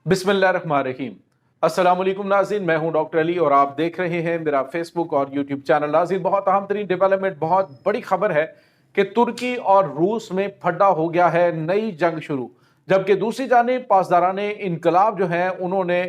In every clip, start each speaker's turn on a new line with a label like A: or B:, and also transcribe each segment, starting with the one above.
A: बिस्मिल्लाहिर्रहमानिर्रहीम। अस्सलाम वालेकुम नाज़रीन, मैं हूं डॉक्टर अली और आप देख रहे हैं मेरा फेसबुक और यूट्यूब चैनल। नाज़रीन, बहुत अहम तरीन डेवलपमेंट, बहुत बड़ी खबर है कि तुर्की और रूस में फड्डा हो गया है, नई जंग शुरू। जबकि दूसरी जानिब पासदारान इनकलाब जो हैं उन्होंने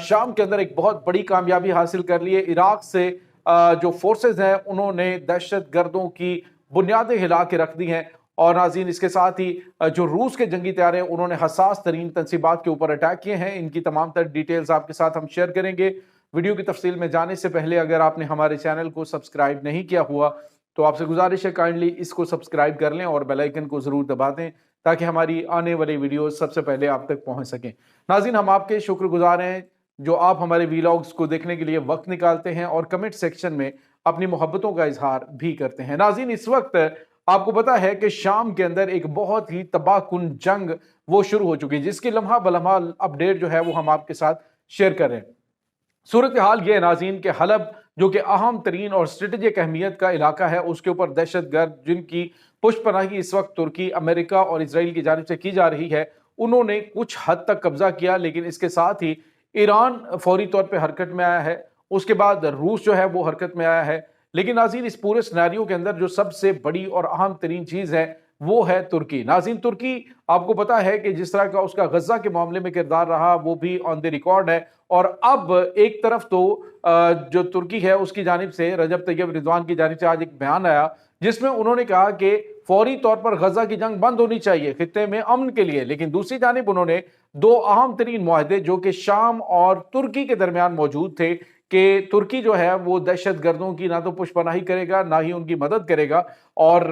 A: शाम के अंदर एक बहुत बड़ी कामयाबी हासिल कर ली है। इराक से जो फोर्सेज हैं उन्होंने दहशत गर्दों की बुनियादें हिला के रख दी हैं। और नाज़रीन, इसके साथ ही जो रूस के जंगी तैयार हैं उन्होंने हसास तरीन तंसीबात के ऊपर अटैक किए हैं। इनकी तमाम तर डिटेल्स आपके साथ हम शेयर करेंगे। वीडियो की तफसील में जाने से पहले अगर आपने हमारे चैनल को सब्सक्राइब नहीं किया हुआ तो आपसे गुजारिश है काइंडली इसको सब्सक्राइब कर लें और बेल आइकन को ज़रूर दबा दें ताकि हमारी आने वाली वीडियो सबसे पहले आप तक पहुंच सकें। नाज़रीन, हम आपके शुक्रगुजार हैं जो आप हमारे वीलॉग्स को देखने के लिए वक्त निकालते हैं और कमेंट सेक्शन में अपनी मोहब्बतों का इजहार भी करते हैं। नाज़रीन, इस वक्त आपको पता है कि शाम के अंदर एक बहुत ही तबाहकुन जंग वो शुरू हो चुकी है, जिसकी लम्हा बलम्हा अपडेट जो है वो हम आपके साथ शेयर कर रहे हैं। सूरत हाल ये है नाज़रीन कि हलब जो कि अहम तरीन और स्ट्रेटेजिक अहमियत का इलाका है, उसके ऊपर दहशत गर्द जिनकी पुष्पनाही इस वक्त तुर्की, अमेरिका और इसराइल की जानिब से की जा रही है, उन्होंने कुछ हद तक कब्जा किया। लेकिन इसके साथ ही ईरान फौरी तौर पर हरकत में आया है, उसके बाद रूस जो है वो हरकत में आया है। लेकिन नाज़रीन, इस पूरे सिनेरियो के अंदर जो सबसे बड़ी और अहम तरीन चीज़ है वो है तुर्की। नाज़रीन, तुर्की आपको पता है कि जिस तरह का उसका गजा के मामले में किरदार रहा वो भी ऑन द रिकॉर्ड है। और अब एक तरफ तो जो तुर्की है उसकी जानिब से रजब तैयब रिजवान की जानिब से आज एक बयान आया जिसमें उन्होंने कहा कि फौरी तौर पर गजा की जंग बंद होनी चाहिए खित्ते में अमन के लिए। लेकिन दूसरी जानिब उन्होंने दो अहम तरीन मुआहदे जो कि शाम और तुर्की के दरमियान मौजूद थे कि तुर्की जो है वो दहशत गर्दों की ना तो पुष्पनाही करेगा ना ही उनकी मदद करेगा और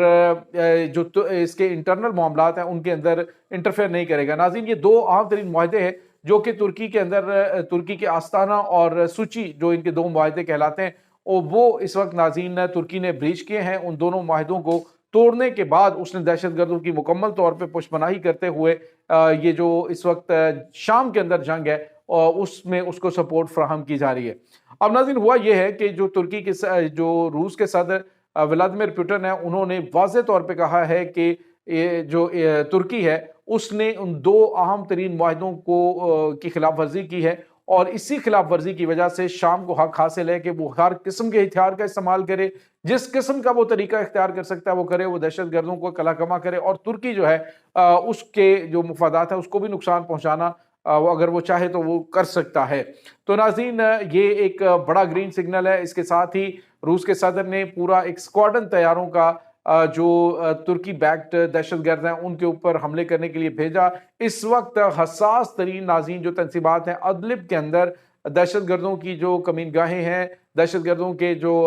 A: जो इसके इंटरनल मामलात हैं उनके अंदर इंटरफेयर नहीं करेगा। नाज़रीन, ये दो अहम तरीन मुआहदे हैं जो कि तुर्की के अंदर तुर्की के आस्ताना और सूची जो इनके दो मुआहदे कहलाते हैं और वो इस वक्त नाज़रीन तुर्की ने ब्रीच किए हैं। उन दोनों मुआहदों को तोड़ने के बाद उसने दहशत गर्दों की मुकम्मल तौर पर पुष्पनाही करते हुए ये जो इस वक्त शाम के अंदर जंग है और उसमें उसको सपोर्ट फराहम की जा रही है। अब नाज़रीन, हुआ यह है कि जो तुर्की के जो रूस के सदर व्लादिमीर पुतिन है उन्होंने वाज़ेह तौर पे कहा है कि तुर्की है उसने उन दो अहम तरीन मुआहदों को की खिलाफ वर्जी की है और इसी खिलाफ वर्जी की वजह से शाम को हक हासिल है कि वो हर किस्म के हथियार का इस्तेमाल करे, जिस किस्म का वो तरीका इख्तियार कर सकता है वो करे, वो दहशत गर्दों को कलाकमा करे और तुर्की जो है उसके जो मुफादात है उसको भी नुकसान पहुंचाना वो अगर वो चाहे तो वो कर सकता है। तो नाज़रीन, ये एक बड़ा ग्रीन सिग्नल है। इसके साथ ही रूस के सदर ने पूरा एक स्क्वाड्रन तैयारों का जो तुर्की बैक्ड दहशत गर्द हैं उनके ऊपर हमले करने के लिए भेजा। इस वक्त हसास तरीन नाज़रीन जो तंसीबात हैं अदलिब के अंदर दहशत गर्दों की जो कमीनगाहें हैं, दहशत गर्दों के जो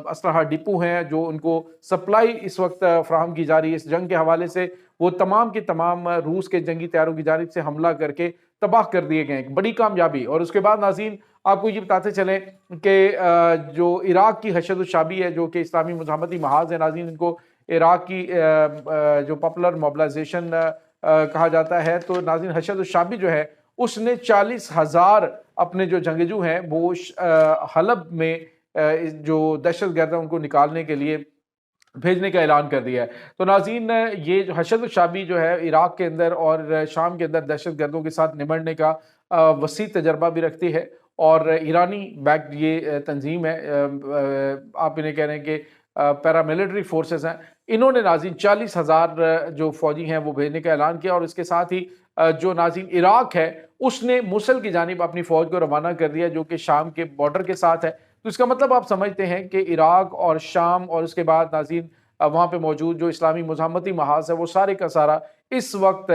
A: असलहा डिपो हैं जो उनको सप्लाई इस वक्त फ्राहम की जा रही है इस जंग के हवाले से, वो तमाम की तमाम रूस के जंगी तैयारों की जानिब से हमला करके तबाह कर दिए गए। बड़ी कामयाबी। और उसके बाद नाज़रीन आपको ये बताते चलें कि जो इराक की हशद शाबी है जो कि इस्लामी मुजाहमती महाज है नाज़रीन, इनको इराक की जो पॉपुलर मोबिलाइजेशन कहा जाता है। तो नाज़रीन, हशद शाबी जो है उसने 40,000 अपने जो जंगजू हैं वो हलब में जो दहशत गर्द है उनको निकालने के लिए भेजने का ऐलान कर दिया है। तो नाज़रीन, ये जो हशद शाबी जो है इराक के अंदर और शाम के अंदर दहशत गर्दों के साथ निमटने का वसी तजर्बा भी रखती है और ईरानी बैक्ड ये तंजीम है। आप इन्हें कह रहे हैं कि पैरामिलिट्री फोर्सेस हैं। इन्होंने नाज़रीन 40,000 जो फौजी हैं वो भेजने का ऐलान किया और इसके साथ ही जो नाज़रीन इराक है उसने मूसल की जानिब अपनी फ़ौज को रवाना कर दिया जो कि शाम के बॉर्डर के साथ है। तो इसका मतलब आप समझते हैं कि इराक और शाम और उसके बाद नाज़रीन वहाँ पे मौजूद जो इस्लामी मुज़ाहमती महाज है वो सारे का सारा इस वक्त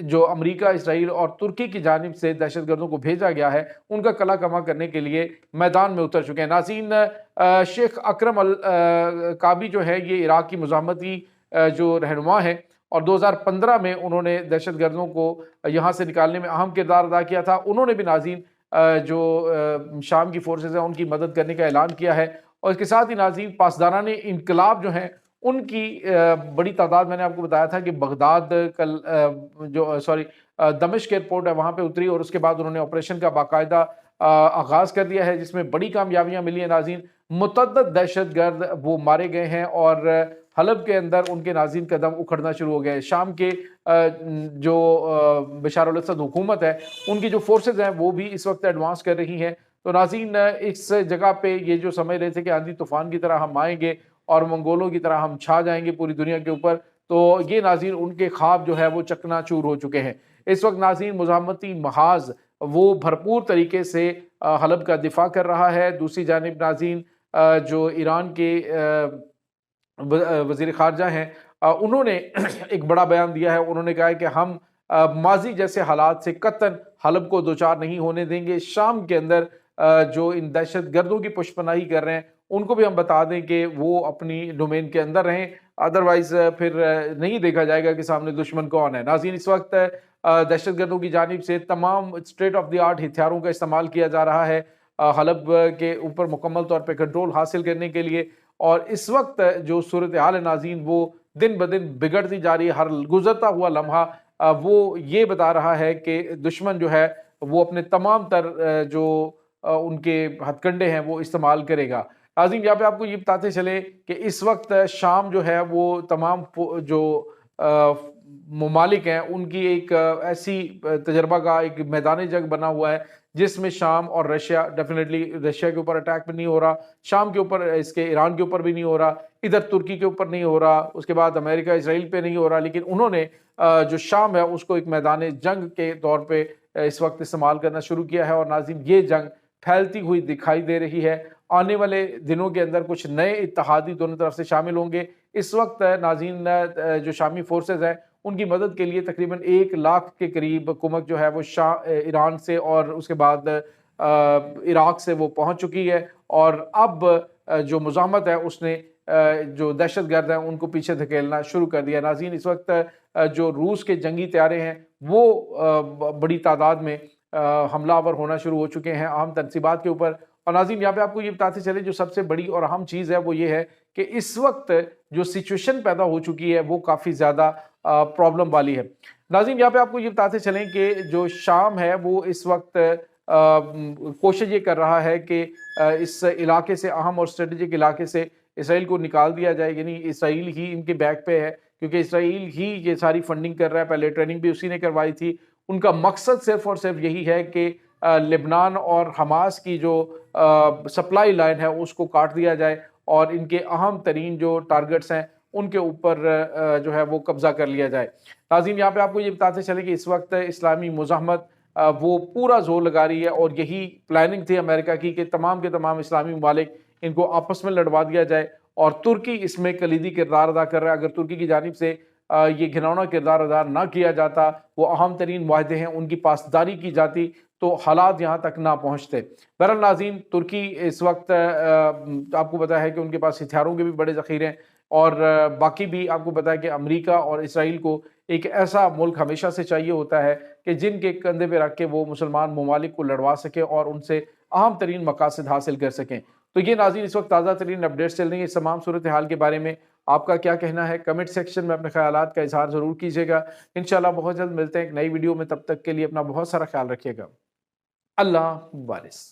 A: जो अमेरिका, इसराइल और तुर्की की जानिब से दहशत गर्दों को भेजा गया है उनका कला कमा करने के लिए मैदान में उतर चुके हैं। नाज़रीन, शेख अकरम अल काबी जो है ये इराक की मुज़ाहमती जो रहनुमा है और 2015 में उन्होंने दहशत गर्दों को यहाँ से निकालने में अहम किरदार अदा किया था। उन्होंने भी नाज़रीन जो शाम की फोर्सेस हैं उनकी मदद करने का ऐलान किया है। और इसके साथ ही नाज़रीन पासदारान इनकलाब जो हैं उनकी बड़ी तादाद, मैंने आपको बताया था कि बगदाद कल दमिश्क एयरपोर्ट है वहाँ पे उतरी और उसके बाद उन्होंने ऑपरेशन का बाकायदा आगाज़ कर दिया है जिसमें बड़ी कामयाबियाँ मिली हैं। नाज़रीन, मुतअद्दिद दहशत गर्द वो मारे गए हैं और حلب کے اندر ان کے ناظرین قدم اکھڑنا شروع ہو گئے. شام کے جو بشار الاسد حکومت ہے ان کی جو فورسز ہیں وہ بھی اس وقت ایڈوانس کر رہی ہیں. تو ناظرین اس جگہ پہ یہ جو سمجھ رہے تھے کہ آندھی طوفان کی طرح ہم آئیں گے اور منگولوں کی طرح ہم چھا جائیں گے پوری دنیا کے اوپر، تو یہ ناظرین ان کے خواب جو ہے وہ چکنا چور ہو چکے ہیں. اس وقت ناظرین مزاحمتی محاذ وہ بھرپور طریقے سے حلب کا دفاع کر رہا ہے. دوسری جانب ناظرین جو ایران کے وزیر خارجہ ہیں انہوں نے ایک بڑا بیان دیا ہے. انہوں نے کہا ہے کہ ہم ماضی جیسے حالات سے قطعاً حلب کو دوچار نہیں ہونے دیں گے. شام کے اندر جو ان دہشت گردوں کی پشپناہی کر رہے ہیں ان کو بھی ہم بتا دیں کہ وہ اپنی ڈومین کے اندر رہیں، ادروائز پھر نہیں دیکھا جائے گا کہ سامنے دشمن کون ہے. ناظرین اس وقت دہشت گردوں کی جانب سے تمام اسٹیٹ آف دی آرٹ ہتھیاروں کا استعمال کیا جا رہا ہے حلب کے اوپر مکمل طور پہ کنٹرول حاصل کرنے کے لیے. اور اس وقت جو صورتحال ہے ناظرین وہ دن بدن بگڑتی جا رہی ہے. ہر گزرتا ہوا لمحہ وہ یہ بتا رہا ہے کہ دشمن جو ہے وہ اپنے تمام تر جو ان کے ہتھ کنڈے ہیں وہ استعمال کرے گا. ناظرین یہاں پہ آپ کو یہ بتاتے چلے کہ اس وقت شام جو ہے وہ تمام جو ممالک ہیں ان کی ایک ایسی تجربہ کا ایک میدان جنگ بنا ہوا ہے جس میں شام اور رشیا، ڈیفینیٹلی رشیا کے اوپر اٹیک بھی نہیں ہو رہا، شام کے اوپر اس کے ایران کے اوپر بھی نہیں ہو رہا، ادھر ترکی کے اوپر نہیں ہو رہا، اس کے بعد امریکہ اسرائیل پہ نہیں ہو رہا، لیکن انہوں نے جو شام ہے اس کو ایک میدان جنگ کے طور پہ اس وقت استعمال کرنا شروع کیا ہے. اور ناظرین یہ جنگ پھیلتی ہوئی دکھائی دے رہی ہے. آنے والے دنوں کے اندر کچھ نئے اتحادی دونوں طرف سے شامل ہوں گے. اس وقت ناظرین جو شامی فورسز ہیں ان کی مدد کے لیے تقریباً 1 لاکھ کے قریب کمک جو ہے وہ ایران سے اور اس کے بعد عراق سے وہ پہنچ چکی ہے. اور اب جو مزاحمت ہے اس نے جو دہشت گرد ہیں ان کو پیچھے دھکیلنا شروع کر دیا. ناظرین اس وقت جو روس کے جنگی طیارے ہیں وہ بڑی تعداد میں حملہ آور ہونا شروع ہو چکے ہیں اہم تنصیبات کے اوپر. اور ناظرین یہاں پہ آپ کو یہ بتاتے چلے جو سب سے بڑی اور اہم چیز ہے وہ یہ ہے کہ اس وقت جو سچویشن پیدا ہو چکی ہے وہ کافی زیادہ پرابلم والی ہے. ناظرین یہاں پہ آپ کو یہ بتاتے چلیں کہ جو شام ہے وہ اس وقت کوشش یہ کر رہا ہے کہ اس علاقے سے، اہم اور اسٹریٹجک علاقے سے اسرائیل کو نکال دیا جائے. یعنی اسرائیل ہی ان کے بیک پہ ہے کیونکہ اسرائیل ہی یہ ساری فنڈنگ کر رہا ہے، پہلے ٹریننگ بھی اسی نے کروائی تھی. ان کا مقصد صرف اور صرف یہی ہے کہ لبنان اور حماس کی جو سپلائی لائن ہے اس کو کاٹ دیا جائے اور ان کے اہم ترین جو ٹارگٹس ہیں ان کے اوپر جو ہے وہ قبضہ کر لیا جائے. ناظرین یہاں پہ آپ کو یہ بتاتے چلے کہ اس وقت اسلامی مزاحمت وہ پورا زور لگا رہی ہے اور یہی پلاننگ تھی امریکہ کی کہ تمام کے تمام اسلامی ممالک ان کو آپس میں لڑوا دیا جائے. اور ترکی اس میں کلیدی کردار ادا کر رہا ہے. اگر ترکی کی جانب سے یہ گھناؤنا کردار ادا نہ کیا جاتا، وہ اہم ترین معاہدے ہیں ان کی پاسداری کی جاتی تو حالات یہاں تک نہ پہنچتے. بہرحال ناظرین ترکی اس وقت آپ کو پتا ہے کہ ان کے پاس ہتھیاروں کے بھی بڑے ذخیرے ہیں اور باقی بھی آپ کو پتا ہے کہ امریکہ اور اسرائیل کو ایک ایسا ملک ہمیشہ سے چاہیے ہوتا ہے کہ جن کے کندھے پہ رکھ کے وہ مسلمان ممالک کو لڑوا سکے اور ان سے اہم ترین مقاصد حاصل کر سکیں. تو یہ ناظرین اس وقت تازہ ترین اپڈیٹس چل رہی ہیں. اس تمام صورتحال کے بارے میں آپ کا کیا کہنا ہے؟ کمنٹ سیکشن میں اپنے خیالات کا اظہار ضرور کیجیے گا. انشاءاللہ بہت جلد ملتے ہیں ایک نئی ویڈیو میں. تب تک کے لیے اپنا بہت سارا خیال رکھیے گا. اللہ وارث.